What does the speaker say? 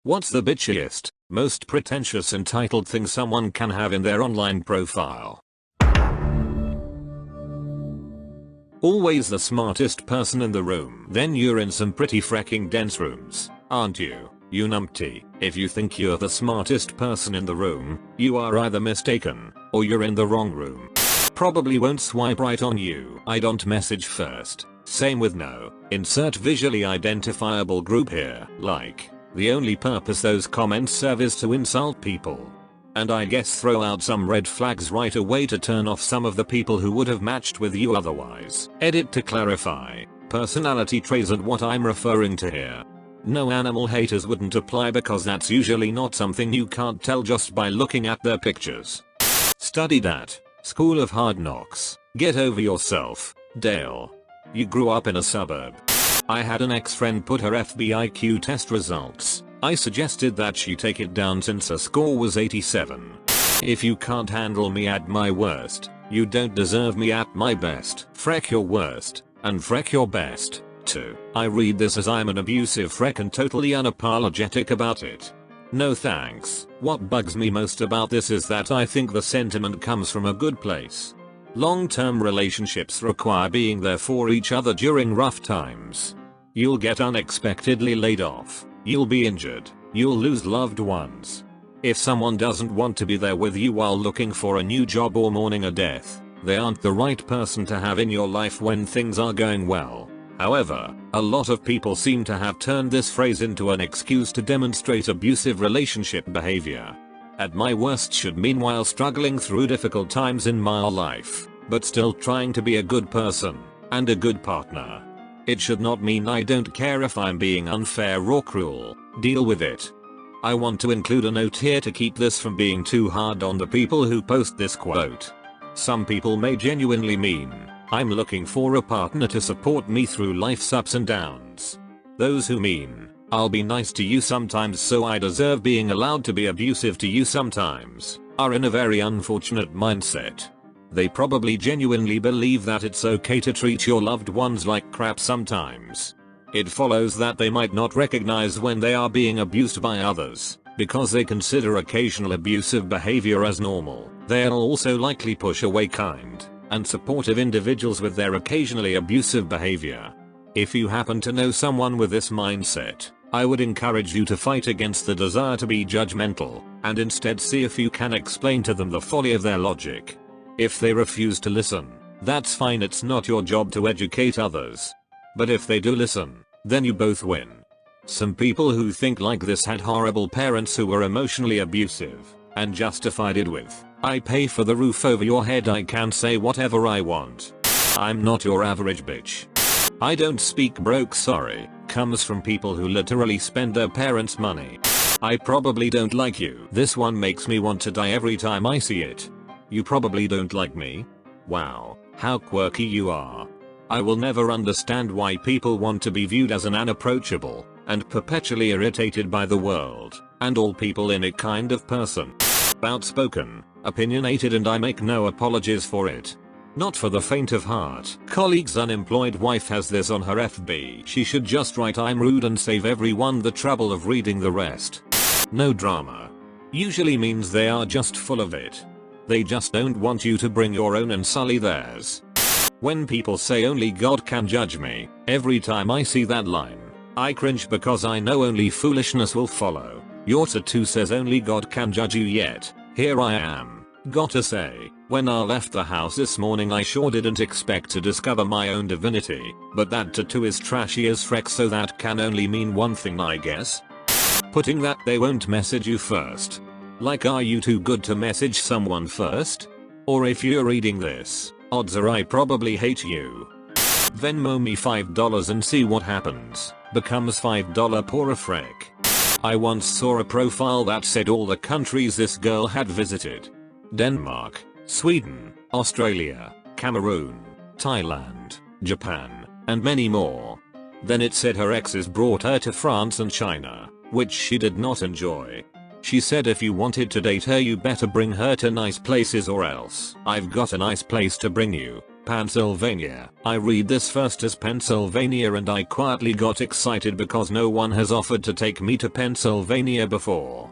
What's the bitchiest, most pretentious entitled thing someone can have in their online profile? Always the smartest person in the room. Then you're in some pretty fracking dense rooms, aren't you? You numpty. If you think you're the smartest person in the room, you are either mistaken, or you're in the wrong room. Probably won't swipe right on you. I don't message first. Same with no. Insert visually identifiable group here. Like, the only purpose those comments serve is to insult people. And I guess throw out some red flags right away to turn off some of the people who would have matched with you otherwise. Edit to clarify. Personality trait isn't what I'm referring to here. No, animal haters wouldn't apply because that's usually not something you can't tell just by looking at their pictures. Studied at School of Hard Knocks. Get over yourself, Dale. You grew up in a suburb. I had an ex-friend put her FBIQ test results. I suggested that she take it down since her score was 87. If you can't handle me at my worst, you don't deserve me at my best. Freck your worst, and freck your best, too. I read this as I'm an abusive freck and totally unapologetic about it. No thanks. What bugs me most about this is that I think the sentiment comes from a good place. Long-term relationships require being there for each other during rough times. You'll get unexpectedly laid off. You'll be injured. You'll lose loved ones. If someone doesn't want to be there with you while looking for a new job or mourning a death, they aren't the right person to have in your life when things are going well. However, a lot of people seem to have turned this phrase into an excuse to demonstrate abusive relationship behavior. At my worst should mean while struggling through difficult times in my life, but still trying to be a good person and a good partner. It should not mean I don't care if I'm being unfair or cruel. Deal with it. I want to include a note here to keep this from being too hard on the people who post this quote. Some people may genuinely mean, I'm looking for a partner to support me through life's ups and downs. Those who mean, I'll be nice to you sometimes so I deserve being allowed to be abusive to you sometimes, are in a very unfortunate mindset. They probably genuinely believe that it's okay to treat your loved ones like crap sometimes. It follows that they might not recognize when they are being abused by others, because they consider occasional abusive behavior as normal. They'll also likely push away kind and supportive individuals with their occasionally abusive behavior. If you happen to know someone with this mindset, I would encourage you to fight against the desire to be judgmental, and instead see if you can explain to them the folly of their logic. If they refuse to listen, that's fine, it's not your job to educate others. But if they do listen, then you both win. Some people who think like this had horrible parents who were emotionally abusive, and justified it with, I pay for the roof over your head, I can say whatever I want. I'm not your average bitch. I don't speak broke sorry, comes from people who literally spend their parents' money. I probably don't like you. This one makes me want to die every time I see it. You probably don't like me? Wow, how quirky you are. I will never understand why people want to be viewed as an unapproachable and perpetually irritated by the world and all people in it kind of person. Outspoken, opinionated, and I make no apologies for it. Not for the faint of heart. Colleague's unemployed wife has this on her FB. She should just write I'm rude and save everyone the trouble of reading the rest. No drama. Usually means they are just full of it. They just don't want you to bring your own and sully theirs. When people say only God can judge me, every time I see that line, I cringe because I know only foolishness will follow. Your tattoo says only God can judge you, yet here I am. Gotta say, when I left the house this morning I sure didn't expect to discover my own divinity, but that tattoo is trashy as freck, so that can only mean one thing I guess. Putting that they won't message you first. Like, are you too good to message someone first? Or if you're reading this, odds are I probably hate you. Venmo me $5 and see what happens. Becomes $5 poor a freck. I once saw a profile that said all the countries this girl had visited. Denmark, Sweden, Australia, Cameroon, Thailand, Japan, and many more. Then it said her exes brought her to France and China, which she did not enjoy. She said if you wanted to date her you better bring her to nice places or else I've got a nice place to bring you. Pennsylvania. I read this first as Pennsylvania and I quietly got excited because no one has offered to take me to Pennsylvania before.